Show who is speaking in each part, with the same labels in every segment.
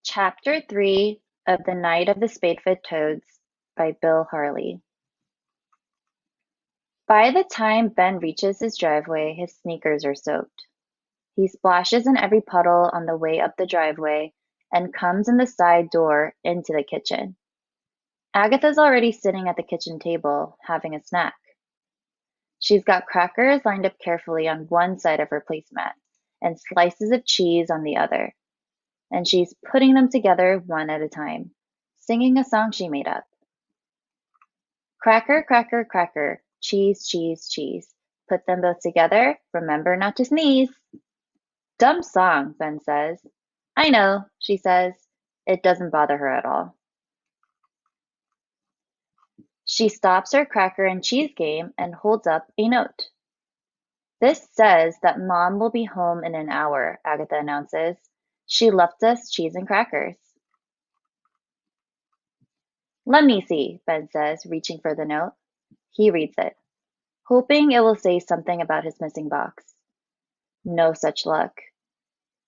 Speaker 1: Chapter 3 of The Night of the Spadefoot Toads by Bill Harley. By the time Ben reaches his driveway, his sneakers are soaked. He splashes in every puddle on the way up the driveway and comes in the side door into the kitchen. Agatha's already sitting at the kitchen table, having a snack. She's got crackers lined up carefully on one side of her placemat and slices of cheese on the other, and she's putting them together one at a time, singing a song she made up. Cracker, cracker, cracker, cheese, cheese, cheese. Put them both together, remember not to sneeze. Dumb song, Ben says. I know, she says. It doesn't bother her at all. She stops her cracker and cheese game and holds up a note. This says that Mom will be home in an hour, Agatha announces. She left us cheese and crackers. Let me see, Ben says, reaching for the note. He reads it, hoping it will say something about his missing box. No such luck.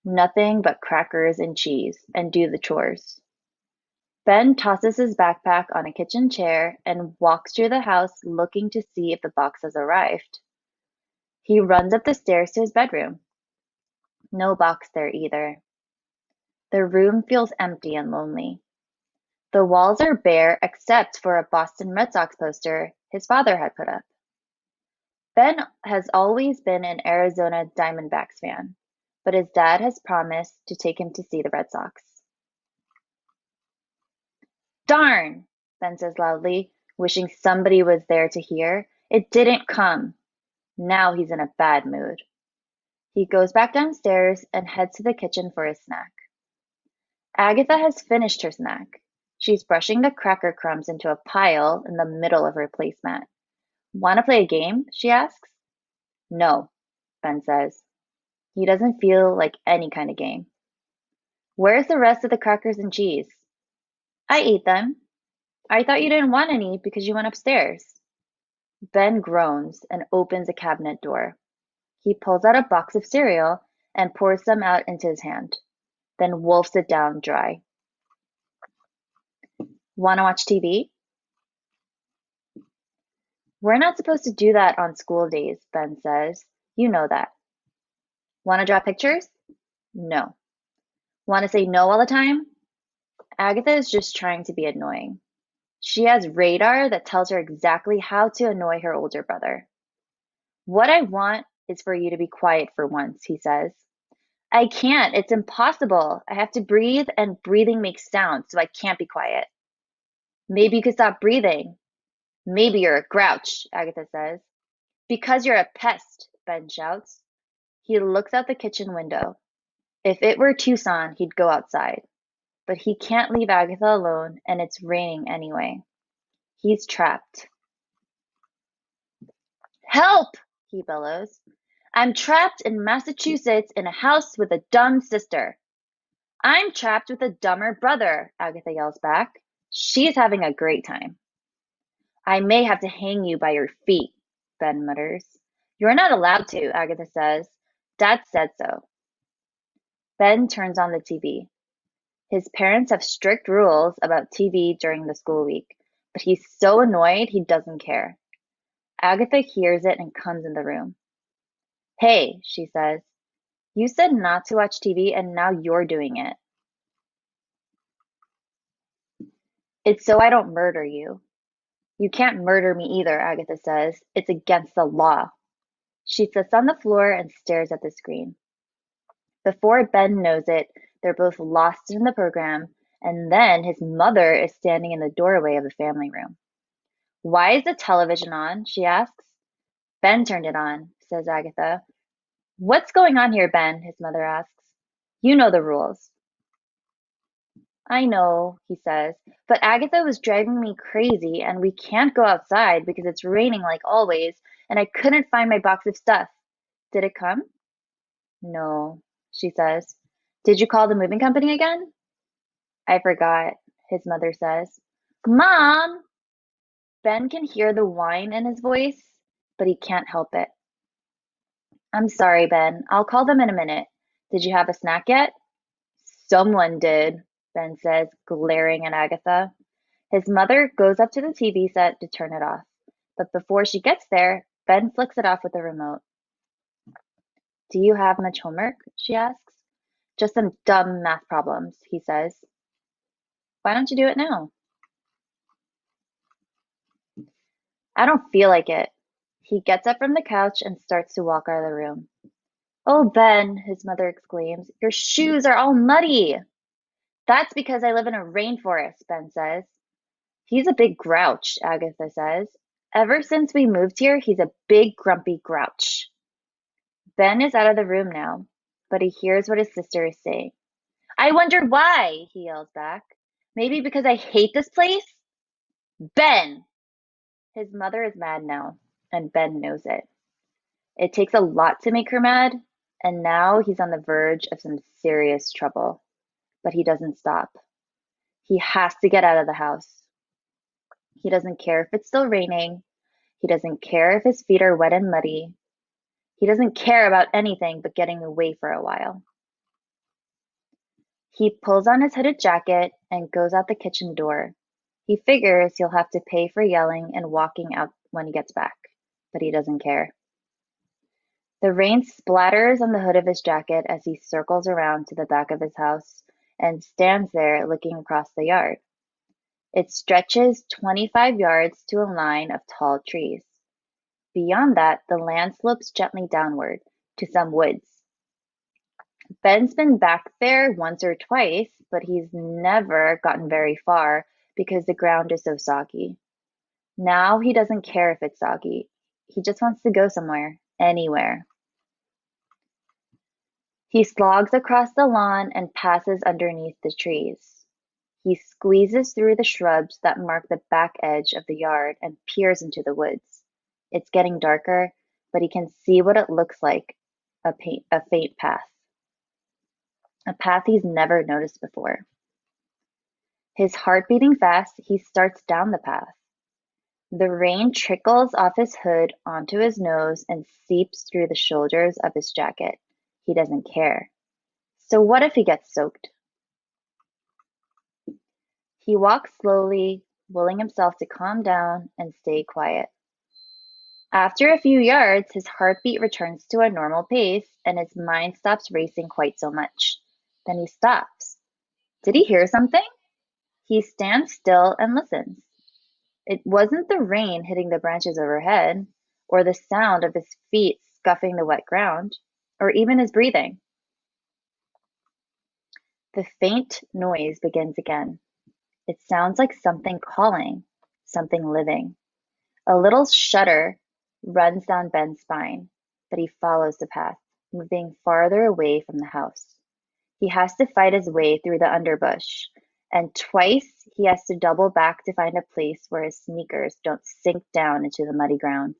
Speaker 1: Nothing but crackers and cheese, and do the chores. Ben tosses his backpack on a kitchen chair and walks through the house looking to see if the box has arrived. He runs up the stairs to his bedroom. No box there either. The room feels empty and lonely. The walls are bare except for a Boston Red Sox poster his father had put up. Ben has always been an Arizona Diamondbacks fan, but his dad has promised to take him to see the Red Sox. Darn, Ben says loudly, wishing somebody was there to hear. It didn't come. Now he's in a bad mood. He goes back downstairs and heads to the kitchen for his snack. Agatha has finished her snack. She's brushing the cracker crumbs into a pile in the middle of her placemat. Want to play a game? She asks. No, Ben says. He doesn't feel like any kind of game. Where's the rest of the crackers and cheese? I ate them. I thought you didn't want any because you went upstairs. Ben groans and opens a cabinet door. He pulls out a box of cereal and pours some out into his hand, then wolfs it down dry. Want to watch TV? We're not supposed to do that on school days, Ben says. You know that. Want to draw pictures? No. Want to say no all the time? Agatha is just trying to be annoying. She has radar that tells her exactly how to annoy her older brother. What I want is for you to be quiet for once, he says. I can't. It's impossible. I have to breathe, and breathing makes sound, so I can't be quiet. Maybe you could stop breathing. Maybe you're a grouch, Agatha says. Because you're a pest, Ben shouts. He looks out the kitchen window. If it were Tucson, he'd go outside. But he can't leave Agatha alone, and it's raining anyway. He's trapped. Help! He bellows. I'm trapped in Massachusetts in a house with a dumb sister. I'm trapped with a dumber brother, Agatha yells back. She's having a great time. I may have to hang you by your feet, Ben mutters. You're not allowed to, Agatha says. Dad said so. Ben turns on the TV. His parents have strict rules about TV during the school week, but he's so annoyed he doesn't care. Agatha hears it and comes in the room. Hey, she says, you said not to watch TV and now you're doing it. It's so I don't murder you. You can't murder me either, Agatha says. It's against the law. She sits on the floor and stares at the screen. Before Ben knows it, they're both lost in the program, and then his mother is standing in the doorway of the family room. Why is the television on? She asks. Ben turned it on, says Agatha. What's going on here, Ben? His mother asks. You know the rules. I know, he says, but Agatha was driving me crazy, and we can't go outside because it's raining like always, and I couldn't find my box of stuff. Did it come? No, she says. Did you call the moving company again? I forgot, his mother says. Mom! Ben can hear the whine in his voice, but he can't help it. I'm sorry, Ben. I'll call them in a minute. Did you have a snack yet? Someone did, Ben says, glaring at Agatha. His mother goes up to the TV set to turn it off, but before she gets there, Ben flicks it off with a remote. Do you have much homework? She asks. Just some dumb math problems, he says. Why don't you do it now? I don't feel like it. He gets up from the couch and starts to walk out of the room. Oh, Ben, his mother exclaims, your shoes are all muddy. That's because I live in a rainforest, Ben says. He's a big grouch, Agatha says. Ever since we moved here, he's a big grumpy grouch. Ben is out of the room now, but he hears what his sister is saying. I wonder why, he yells back. Maybe because I hate this place? Ben! His mother is mad now, and Ben knows it. It takes a lot to make her mad, and now he's on the verge of some serious trouble. But he doesn't stop. He has to get out of the house. He doesn't care if it's still raining. He doesn't care if his feet are wet and muddy. He doesn't care about anything but getting away for a while. He pulls on his hooded jacket and goes out the kitchen door. He figures he'll have to pay for yelling and walking out when he gets back, but he doesn't care. The rain splatters on the hood of his jacket as he circles around to the back of his house and stands there looking across the yard. It stretches 25 yards to a line of tall trees. Beyond that, the land slopes gently downward to some woods. Ben's been back there once or twice, but he's never gotten very far because the ground is so soggy. Now he doesn't care if it's soggy. He just wants to go somewhere, anywhere. He slogs across the lawn and passes underneath the trees. He squeezes through the shrubs that mark the back edge of the yard and peers into the woods. It's getting darker, but he can see what it looks like, a faint path. A path he's never noticed before. His heart beating fast, he starts down the path. The rain trickles off his hood onto his nose and seeps through the shoulders of his jacket. He doesn't care. So what if he gets soaked? He walks slowly, willing himself to calm down and stay quiet. After a few yards, his heartbeat returns to a normal pace and his mind stops racing quite so much. Then he stops. Did he hear something? He stands still and listens. It wasn't the rain hitting the branches overhead, or the sound of his feet scuffing the wet ground, or even his breathing. The faint noise begins again. It sounds like something calling, something living. A little shudder runs down Ben's spine, but he follows the path, moving farther away from the house. He has to fight his way through the underbush, and twice he has to double back to find a place where his sneakers don't sink down into the muddy ground.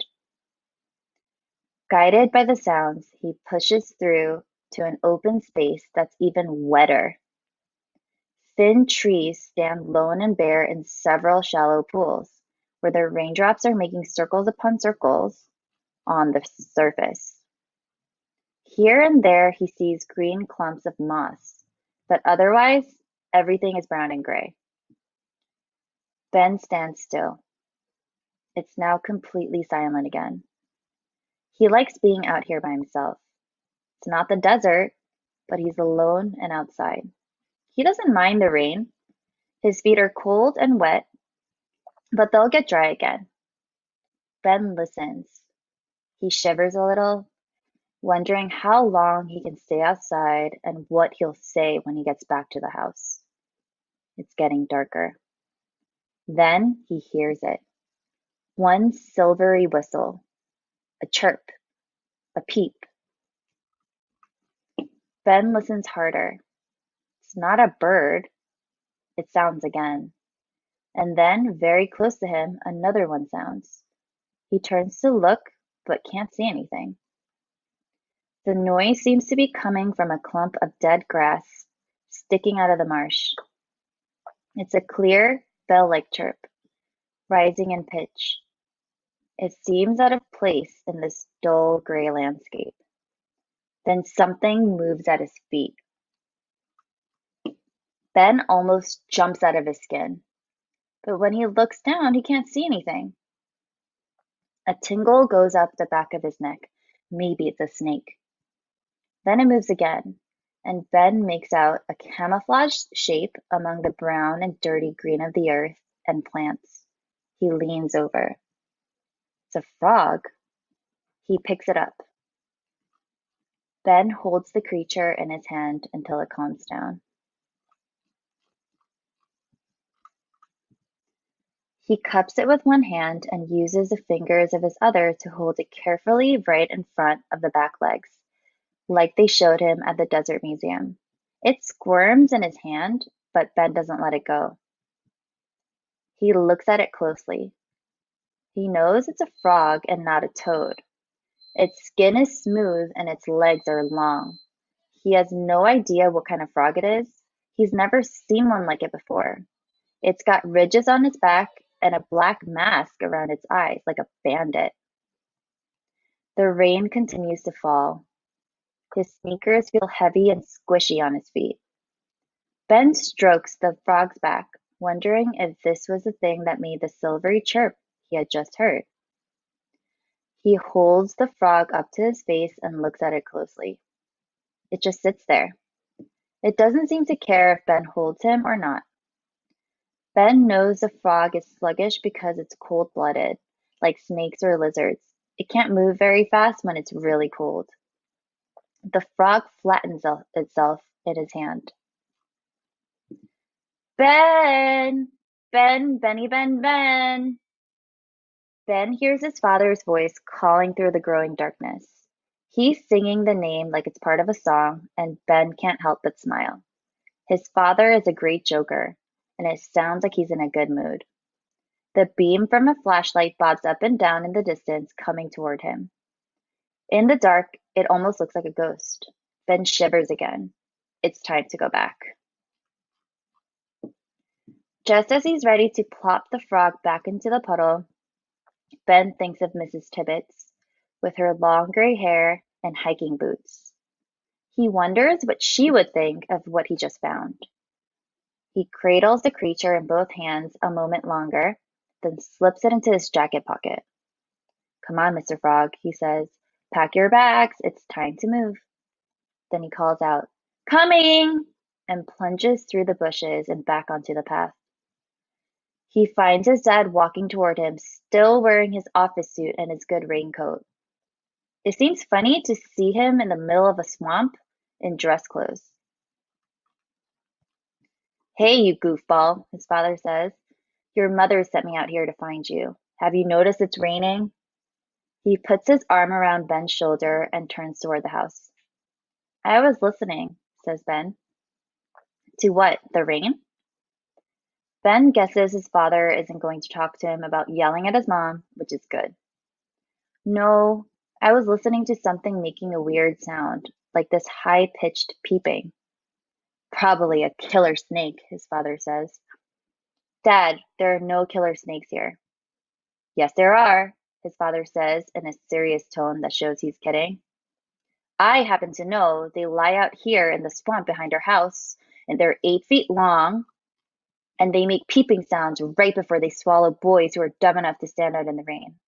Speaker 1: Guided by the sounds, he pushes through to an open space that's even wetter. Thin trees stand lone and bare in several shallow pools, where the raindrops are making circles upon circles on the surface. Here and there he sees green clumps of moss, but otherwise everything is brown and gray. Ben stands still. It's now completely silent again. He likes being out here by himself. It's not the desert, but he's alone and outside. He doesn't mind the rain. His feet are cold and wet, but they'll get dry again. Ben listens. He shivers a little, wondering how long he can stay outside and what he'll say when he gets back to the house. It's getting darker. Then he hears it. One silvery whistle, a chirp, a peep. Ben listens harder. It's not a bird. It sounds again. And then, very close to him, another one sounds. He turns to look, but can't see anything. The noise seems to be coming from a clump of dead grass sticking out of the marsh. It's a clear, bell-like chirp, rising in pitch. It seems out of place in this dull gray landscape. Then something moves at his feet. Ben almost jumps out of his skin, but when he looks down, he can't see anything. A tingle goes up the back of his neck. Maybe it's a snake. Then it moves again, and Ben makes out a camouflaged shape among the brown and dirty green of the earth and plants. He leans over. It's a frog. He picks it up. Ben holds the creature in his hand until it calms down. He cups it with one hand and uses the fingers of his other to hold it carefully right in front of the back legs, like they showed him at the Desert Museum. It squirms in his hand, but Ben doesn't let it go. He looks at it closely. He knows it's a frog and not a toad. Its skin is smooth and its legs are long. He has no idea what kind of frog it is. He's never seen one like it before. It's got ridges on its back and a black mask around its eyes, like a bandit. The rain continues to fall. His sneakers feel heavy and squishy on his feet. Ben strokes the frog's back, wondering if this was the thing that made the silvery chirp he had just heard. He holds the frog up to his face and looks at it closely. It just sits there. It doesn't seem to care if Ben holds him or not. Ben knows the frog is sluggish because it's cold-blooded, like snakes or lizards. It can't move very fast when it's really cold. The frog flattens itself in his hand. Ben! Ben, Benny, Ben, Ben! Ben hears his father's voice calling through the growing darkness. He's singing the name like it's part of a song, and Ben can't help but smile. His father is a great joker, and it sounds like he's in a good mood. The beam from a flashlight bobs up and down in the distance, coming toward him. In the dark, it almost looks like a ghost. Ben shivers again. It's time to go back. Just as he's ready to plop the frog back into the puddle, Ben thinks of Mrs. Tibbets, with her long gray hair and hiking boots. He wonders what she would think of what he just found. He cradles the creature in both hands a moment longer, then slips it into his jacket pocket. "Come on, Mr. Frog," he says. "Pack your bags. It's time to move." Then he calls out, "Coming!" and plunges through the bushes and back onto the path. He finds his dad walking toward him, still wearing his office suit and his good raincoat. It seems funny to see him in the middle of a swamp in dress clothes. "Hey, you goofball," his father says. "Your mother sent me out here to find you. Have you noticed it's raining?" He puts his arm around Ben's shoulder and turns toward the house. "I was listening," says Ben. "To what, the rain?" Ben guesses his father isn't going to talk to him about yelling at his mom, which is good. "No, I was listening to something making a weird sound, like this high-pitched peeping." "Probably a killer snake," his father says. "Dad, there are no killer snakes here." "Yes, there are," his father says in a serious tone that shows he's kidding. "I happen to know they lie out here in the swamp behind our house, and they're 8 feet long, and they make peeping sounds right before they swallow boys who are dumb enough to stand out in the rain."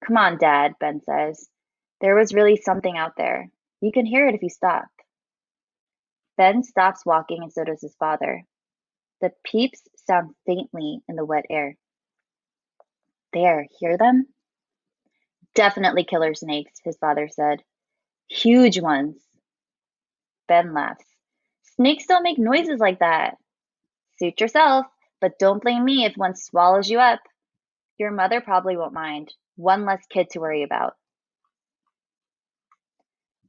Speaker 1: "Come on, Dad," Ben says. "There was really something out there. You can hear it if you stop." Ben stops walking and so does his father. The peeps sound faintly in the wet air. "There, hear them?" "Definitely killer snakes," his father said. "Huge ones." Ben laughs. "Snakes don't make noises like that." "Suit yourself, but don't blame me if one swallows you up. Your mother probably won't mind. One less kid to worry about."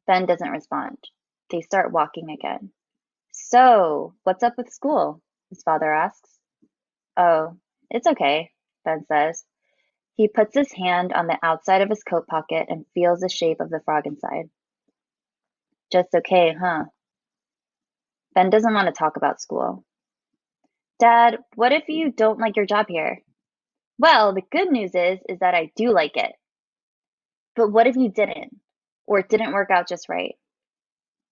Speaker 1: Ben doesn't respond. They start walking again. "So, what's up with school?" his father asks. "Oh, it's okay," Ben says. He puts his hand on the outside of his coat pocket and feels the shape of the frog inside. "Just okay, huh?" Ben doesn't want to talk about school. "Dad, what if you don't like your job here?" "Well, the good news is that I do like it." "But what if you didn't? Or it didn't work out just right?"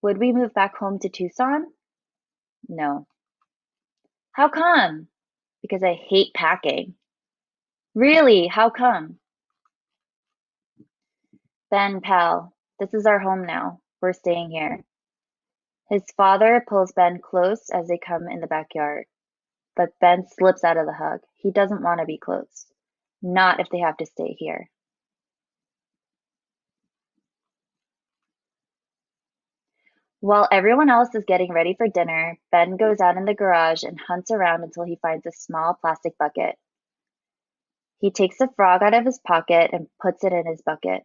Speaker 1: "Would we move back home to Tucson?" "No." How come? Because I hate packing. Really? How come? Ben, pal, this is our home now. We're staying here. His father pulls Ben close as they come in the backyard, but Ben slips out of the hug. He doesn't want to be close. Not if they have to stay here. While everyone else is getting ready for dinner, Ben goes out in the garage and hunts around until he finds a small plastic bucket. He takes the frog out of his pocket and puts it in his bucket,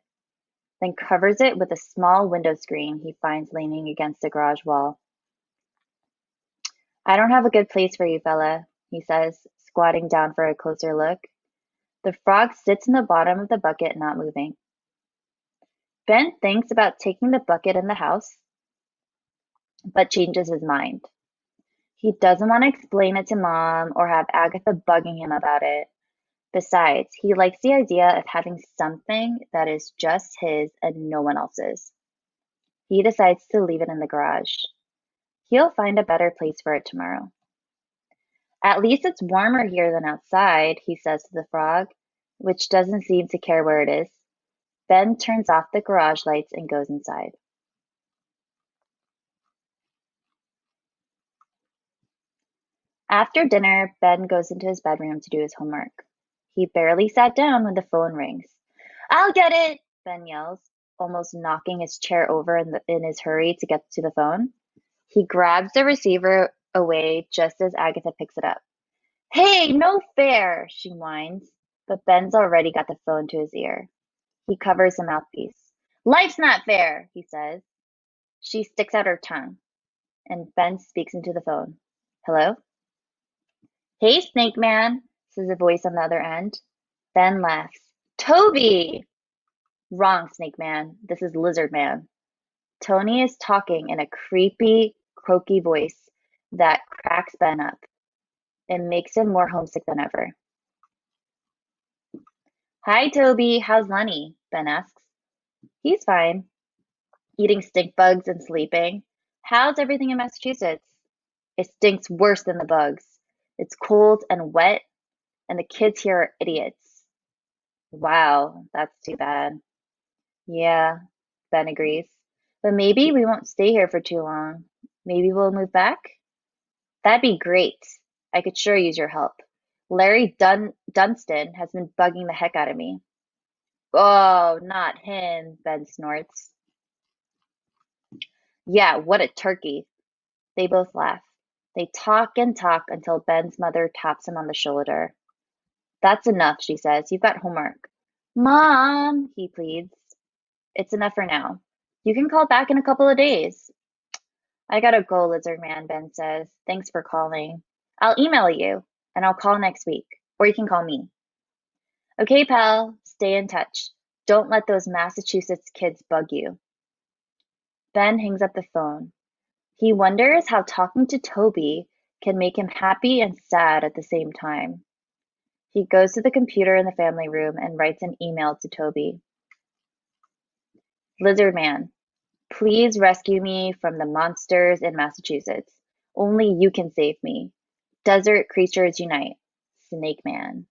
Speaker 1: then covers it with a small window screen he finds leaning against the garage wall. I don't have a good place for you, fella, he says, squatting down for a closer look. The frog sits in the bottom of the bucket, not moving. Ben thinks about taking the bucket in the house, but changes his mind. He doesn't want to explain it to Mom or have Agatha bugging him about it. Besides, he likes the idea of having something that is just his and no one else's. He decides to leave it in the garage. He'll find a better place for it tomorrow. At least it's warmer here than outside, he says to the frog, which doesn't seem to care where it is. Ben turns off the garage lights and goes inside. After dinner, Ben goes into his bedroom to do his homework. He barely sat down when the phone rings. I'll get it, Ben yells, almost knocking his chair over in his hurry to get to the phone. He grabs the receiver away just as Agatha picks it up. Hey, no fair, she whines, but Ben's already got the phone to his ear. He covers the mouthpiece. Life's not fair, he says. She sticks out her tongue, and Ben speaks into the phone. Hello? Hey, Snake Man, says a voice on the other end. Ben laughs. Toby! Wrong, Snake Man. This is Lizard Man. Tony is talking in a creepy, croaky voice that cracks Ben up. It makes him more homesick than ever. Hi, Toby. How's Lenny? Ben asks. He's fine. Eating stink bugs and sleeping. How's everything in Massachusetts? It stinks worse than the bugs. It's cold and wet, and the kids here are idiots. Wow, that's too bad. Yeah, Ben agrees. But maybe we won't stay here for too long. Maybe we'll move back? That'd be great. I could sure use your help. Larry Dunstan has been bugging the heck out of me. Oh, not him, Ben snorts. Yeah, what a turkey. They both laugh. They talk and talk until Ben's mother taps him on the shoulder. That's enough, she says. You've got homework. Mom, he pleads. It's enough for now. You can call back in a couple of days. I gotta go, Lizard Man, Ben says. Thanks for calling. I'll email you, and I'll call next week. Or you can call me. Okay, pal. Stay in touch. Don't let those Massachusetts kids bug you. Ben hangs up the phone. He wonders how talking to Toby can make him happy and sad at the same time. He goes to the computer in the family room and writes an email to Toby. Lizard Man, please rescue me from the monsters in Massachusetts. Only you can save me. Desert creatures unite. Snake Man.